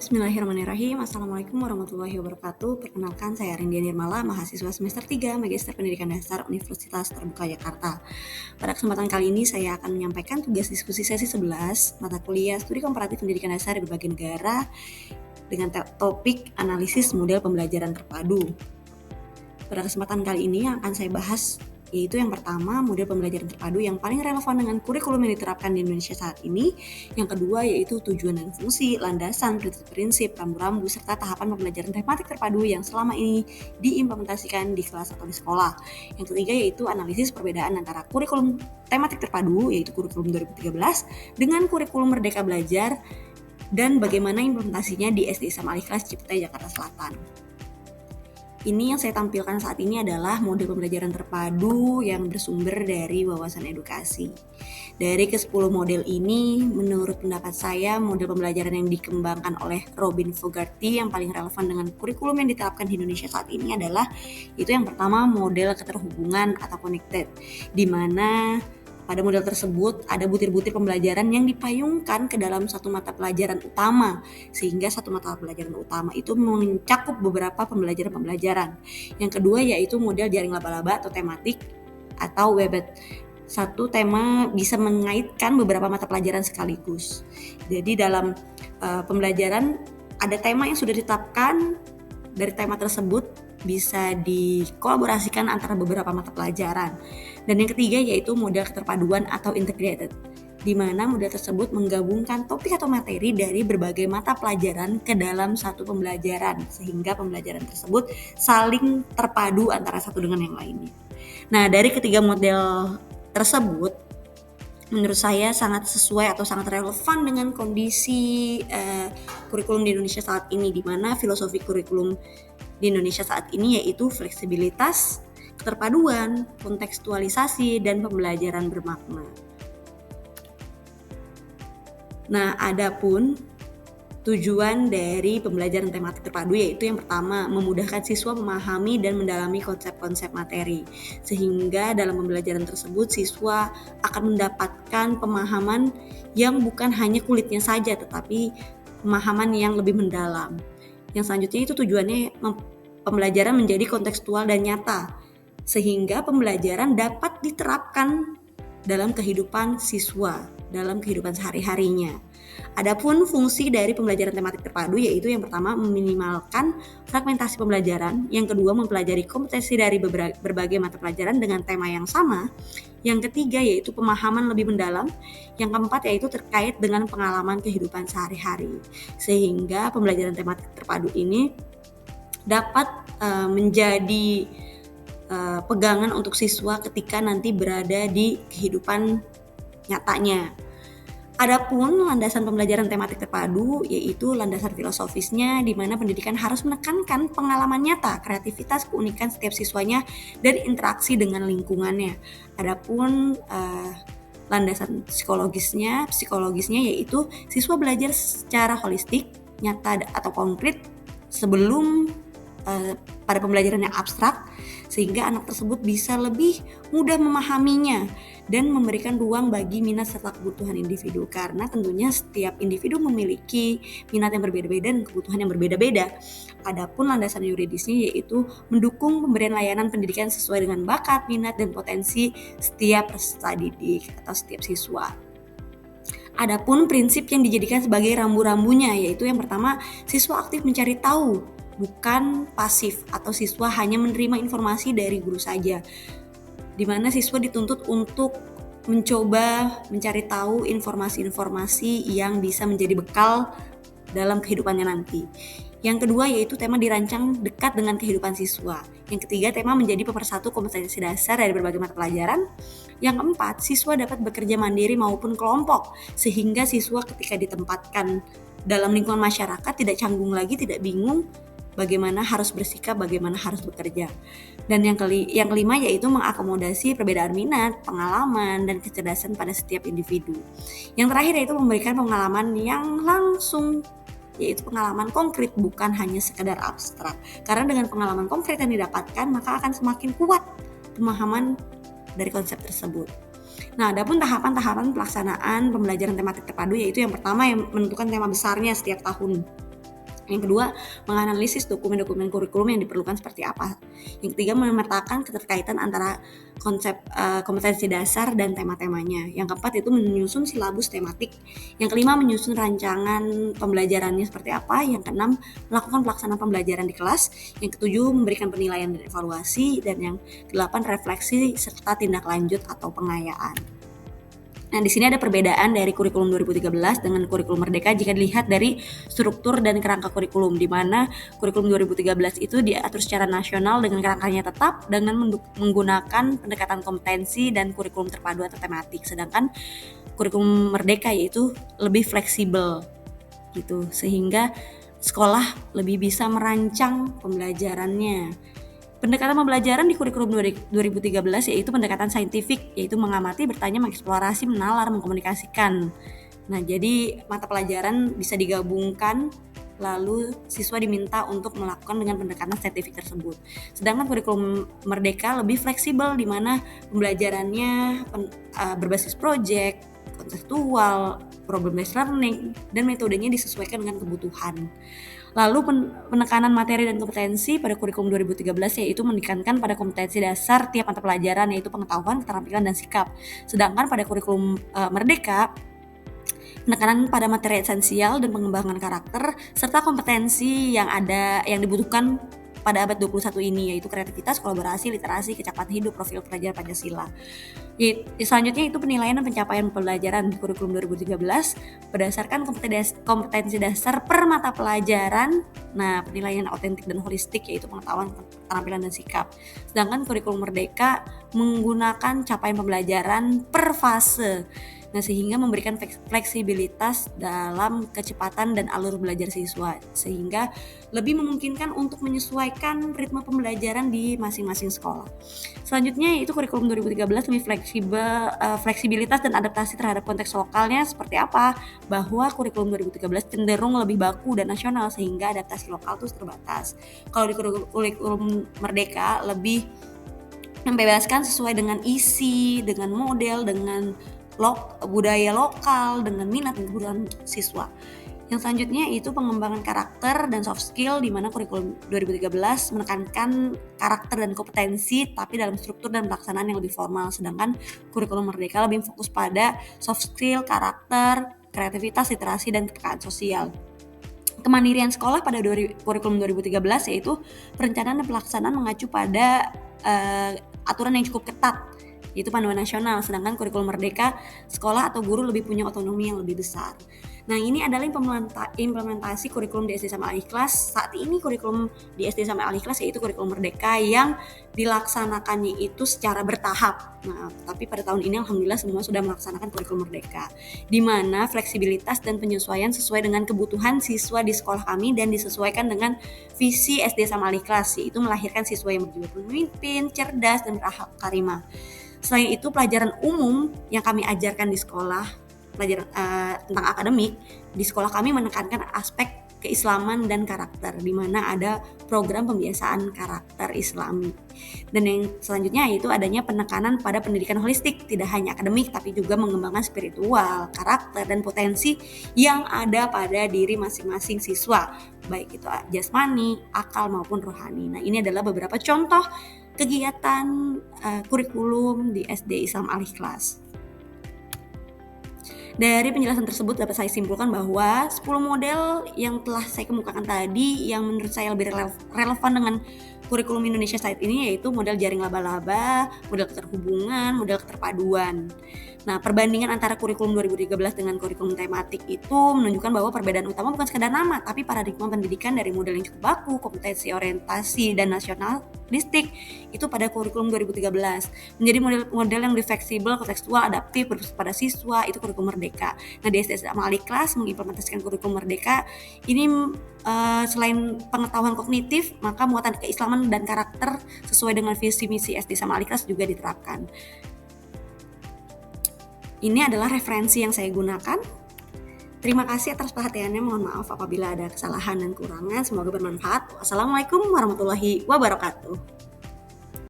Bismillahirrahmanirrahim. Assalamualaikum warahmatullahi wabarakatuh. Perkenalkan, saya Rindia Nirmala, mahasiswa semester 3 Magister Pendidikan Dasar Universitas Terbuka Jakarta. Pada kesempatan kali ini saya akan menyampaikan tugas diskusi sesi 11 mata kuliah Studi Komparatif Pendidikan Dasar di berbagai negara dengan topik analisis model pembelajaran terpadu. Pada kesempatan kali ini yang akan saya bahas yaitu yang pertama, model pembelajaran terpadu yang paling relevan dengan kurikulum yang diterapkan di Indonesia saat ini. Yang kedua yaitu tujuan dan fungsi, landasan, prinsip-prinsip, rambu-rambu, serta tahapan pembelajaran tematik terpadu yang selama ini diimplementasikan di kelas atau di sekolah. Yang ketiga yaitu analisis perbedaan antara kurikulum tematik terpadu, yaitu kurikulum 2013, dengan kurikulum Merdeka Belajar, dan bagaimana implementasinya di SD Islam Al-Ikhlas Ciputai, Jakarta Selatan. Ini yang saya tampilkan saat ini adalah model pembelajaran terpadu yang bersumber dari Wawasan Edukasi. Dari ke-10 model ini, menurut pendapat saya, model pembelajaran yang dikembangkan oleh Robin Fogarty yang paling relevan dengan kurikulum yang diterapkan di Indonesia saat ini adalah itu yang pertama, model keterhubungan atau connected, di mana pada model tersebut ada butir-butir pembelajaran yang dipayungkan ke dalam satu mata pelajaran utama, sehingga satu mata pelajaran utama itu mencakup beberapa pembelajaran. Yang kedua yaitu model jaring laba-laba atau tematik atau Webet. Satu tema bisa mengaitkan beberapa mata pelajaran sekaligus. Jadi dalam pembelajaran ada tema yang sudah ditetapkan, dari tema tersebut bisa dikolaborasikan antara beberapa mata pelajaran. Dan yang ketiga yaitu model keterpaduan atau integrated, di mana model tersebut menggabungkan topik atau materi dari berbagai mata pelajaran ke dalam satu pembelajaran, sehingga pembelajaran tersebut saling terpadu antara satu dengan yang lainnya. Nah, dari ketiga model tersebut, menurut saya sangat sesuai atau sangat relevan dengan kondisi kurikulum di Indonesia saat ini, di mana filosofi kurikulum di Indonesia saat ini yaitu fleksibilitas, keterpaduan, kontekstualisasi, dan pembelajaran bermakna. Nah, adapun tujuan dari pembelajaran tematik terpadu yaitu yang pertama, memudahkan siswa memahami dan mendalami konsep-konsep materi, sehingga dalam pembelajaran tersebut siswa akan mendapatkan pemahaman yang bukan hanya kulitnya saja, tetapi pemahaman yang lebih mendalam. Yang selanjutnya itu tujuannya pembelajaran menjadi kontekstual dan nyata, sehingga pembelajaran dapat diterapkan dalam kehidupan siswa, dalam kehidupan sehari-harinya. Adapun fungsi dari pembelajaran tematik terpadu yaitu yang pertama, meminimalkan fragmentasi pembelajaran, yang kedua, mempelajari kompetensi dari berbagai mata pelajaran dengan tema yang sama, yang ketiga yaitu pemahaman lebih mendalam, yang keempat yaitu terkait dengan pengalaman kehidupan sehari-hari, sehingga pembelajaran tematik terpadu ini dapat menjadi pegangan untuk siswa ketika nanti berada di kehidupan nyatanya. Adapun landasan pembelajaran tematik terpadu yaitu landasan filosofisnya, di mana pendidikan harus menekankan pengalaman nyata, kreativitas, keunikan setiap siswanya, dan interaksi dengan lingkungannya. Adapun landasan psikologisnya yaitu siswa belajar secara holistik, nyata atau konkret sebelum pada pembelajaran yang abstrak, sehingga anak tersebut bisa lebih mudah memahaminya dan memberikan ruang bagi minat serta kebutuhan individu, karena tentunya setiap individu memiliki minat yang berbeda-beda dan kebutuhan yang berbeda-beda. Adapun landasan yuridisnya yaitu mendukung pemberian layanan pendidikan sesuai dengan bakat, minat, dan potensi setiap peserta didik atau setiap siswa. Adapun prinsip yang dijadikan sebagai rambu-rambunya yaitu yang pertama, siswa aktif mencari tahu, bukan pasif, atau siswa hanya menerima informasi dari guru saja, di mana siswa dituntut untuk mencoba mencari tahu informasi-informasi yang bisa menjadi bekal dalam kehidupannya nanti. Yang kedua yaitu tema dirancang dekat dengan kehidupan siswa. Yang ketiga, tema menjadi pemersatu kompetensi dasar dari berbagai mata pelajaran. Yang keempat, siswa dapat bekerja mandiri maupun kelompok, sehingga siswa ketika ditempatkan dalam lingkungan masyarakat tidak canggung lagi, tidak bingung bagaimana harus bersikap, bagaimana harus bekerja. Dan yang kelima yaitu mengakomodasi perbedaan minat, pengalaman, dan kecerdasan pada setiap individu. Yang terakhir yaitu memberikan pengalaman yang langsung, yaitu pengalaman konkret, bukan hanya sekedar abstrak. Karena dengan pengalaman konkret yang didapatkan, maka akan semakin kuat pemahaman dari konsep tersebut. Nah, adapun tahapan-tahapan pelaksanaan pembelajaran tematik terpadu yaitu yang pertama yang menentukan tema besarnya setiap tahun. Yang kedua, menganalisis dokumen-dokumen kurikulum yang diperlukan seperti apa. Yang ketiga, memetakan keterkaitan antara konsep kompetensi dasar dan tema-temanya. Yang keempat itu menyusun silabus tematik. Yang kelima, menyusun rancangan pembelajarannya seperti apa. Yang keenam, melakukan pelaksanaan pembelajaran di kelas. Yang ketujuh, memberikan penilaian dan evaluasi. Dan yang kedelapan, refleksi serta tindak lanjut atau pengayaan. Nah, di sini ada perbedaan dari kurikulum 2013 dengan kurikulum Merdeka jika dilihat dari struktur dan kerangka kurikulum, di mana kurikulum 2013 itu diatur secara nasional dengan kerangkanya tetap dengan menggunakan pendekatan kompetensi dan kurikulum terpadu atau tematik. Sedangkan kurikulum Merdeka yaitu lebih fleksibel gitu, sehingga sekolah lebih bisa merancang pembelajarannya. Pendekatan pembelajaran di kurikulum 2013 yaitu pendekatan saintifik, yaitu mengamati, bertanya, mengeksplorasi, menalar, mengkomunikasikan. Nah, jadi mata pelajaran bisa digabungkan, lalu siswa diminta untuk melakukan dengan pendekatan saintifik tersebut. Sedangkan kurikulum Merdeka lebih fleksibel, di mana pembelajarannya berbasis project, konseptual, problem based learning, dan metodenya disesuaikan dengan kebutuhan. Lalu penekanan materi dan kompetensi pada kurikulum 2013 yaitu menekankan pada kompetensi dasar tiap mata pelajaran, yaitu pengetahuan, keterampilan, dan sikap. Sedangkan pada kurikulum Merdeka, penekanan pada materi esensial dan pengembangan karakter serta kompetensi yang dibutuhkan pada abad 21 ini, yaitu kreativitas, kolaborasi, literasi, kecepatan hidup, profil pelajar Pancasila. Selanjutnya itu penilaian dan pencapaian pembelajaran di kurikulum 2013 berdasarkan kompetensi dasar per mata pelajaran. Nah, penilaian autentik dan holistik yaitu pengetahuan, keterampilan, dan sikap. Sedangkan kurikulum Merdeka menggunakan capaian pembelajaran per fase. Nah, sehingga memberikan fleksibilitas dalam kecepatan dan alur belajar siswa, sehingga lebih memungkinkan untuk menyesuaikan ritme pembelajaran di masing-masing sekolah. Selanjutnya yaitu kurikulum 2013 lebih fleksibilitas dan adaptasi terhadap konteks lokalnya seperti apa? Bahwa kurikulum 2013 cenderung lebih baku dan nasional, sehingga adaptasi lokal itu terbatas. Kalau di kurikulum Merdeka lebih membebaskan sesuai dengan isi, dengan model, dengan budaya lokal, dengan minat dan kebutuhan siswa. Yang selanjutnya itu pengembangan karakter dan soft skill, di mana kurikulum 2013 menekankan karakter dan kompetensi tapi dalam struktur dan pelaksanaan yang lebih formal, sedangkan kurikulum Merdeka lebih fokus pada soft skill, karakter, kreativitas, literasi, dan kepekaan sosial. Kemandirian sekolah pada kurikulum 2013 yaitu perencanaan dan pelaksanaan mengacu pada aturan yang cukup ketat, yaitu panduan nasional, sedangkan kurikulum Merdeka, sekolah atau guru lebih punya otonomi yang lebih besar. Nah, ini adalah implementasi kurikulum di SD sama Al-Ikhlas. Saat ini kurikulum di SD sama Al-Ikhlas yaitu kurikulum Merdeka yang dilaksanakannya itu secara bertahap. Nah, tapi pada tahun ini alhamdulillah semua sudah melaksanakan kurikulum Merdeka, di mana fleksibilitas dan penyesuaian sesuai dengan kebutuhan siswa di sekolah kami dan disesuaikan dengan visi SD sama Al-Ikhlas, yaitu melahirkan siswa yang berjiwa pemimpin, cerdas, dan berakhlak karimah. Selain itu, pelajaran umum yang kami ajarkan di sekolah, pelajaran tentang akademik, di sekolah kami menekankan aspek keislaman dan karakter, di mana ada program pembiasaan karakter Islami. Dan yang selanjutnya yaitu adanya penekanan pada pendidikan holistik, tidak hanya akademik tapi juga mengembangkan spiritual, karakter, dan potensi yang ada pada diri masing-masing siswa, baik itu jasmani, akal, maupun rohani. Nah, ini adalah beberapa contoh kegiatan kurikulum di SD Islam Al-Ikhlas. Dari penjelasan tersebut dapat saya simpulkan bahwa 10 model yang telah saya kemukakan tadi yang menurut saya lebih relevan dengan kurikulum Indonesia saat ini yaitu model jaring laba-laba, model keterhubungan, model keterpaduan. Nah, perbandingan antara kurikulum 2013 dengan kurikulum tematik itu menunjukkan bahwa perbedaan utama bukan sekadar nama, tapi paradigma pendidikan dari model yang cukup baku, kompetensi orientasi, dan nasionalistik itu pada kurikulum 2013 menjadi model yang lebih fleksibel, kontekstual, adaptif, berfokus pada siswa, itu kurikulum Merdeka. Nah, di SD sama Al-Ikhlas mengimplementasikan kurikulum Merdeka ini selain pengetahuan kognitif, maka muatan keislaman dan karakter sesuai dengan visi misi SD sama Al-Ikhlas juga diterapkan. Ini adalah referensi yang saya gunakan. Terima kasih atas perhatiannya. Mohon maaf apabila ada kesalahan dan kurangan. Semoga bermanfaat. Wassalamualaikum warahmatullahi wabarakatuh.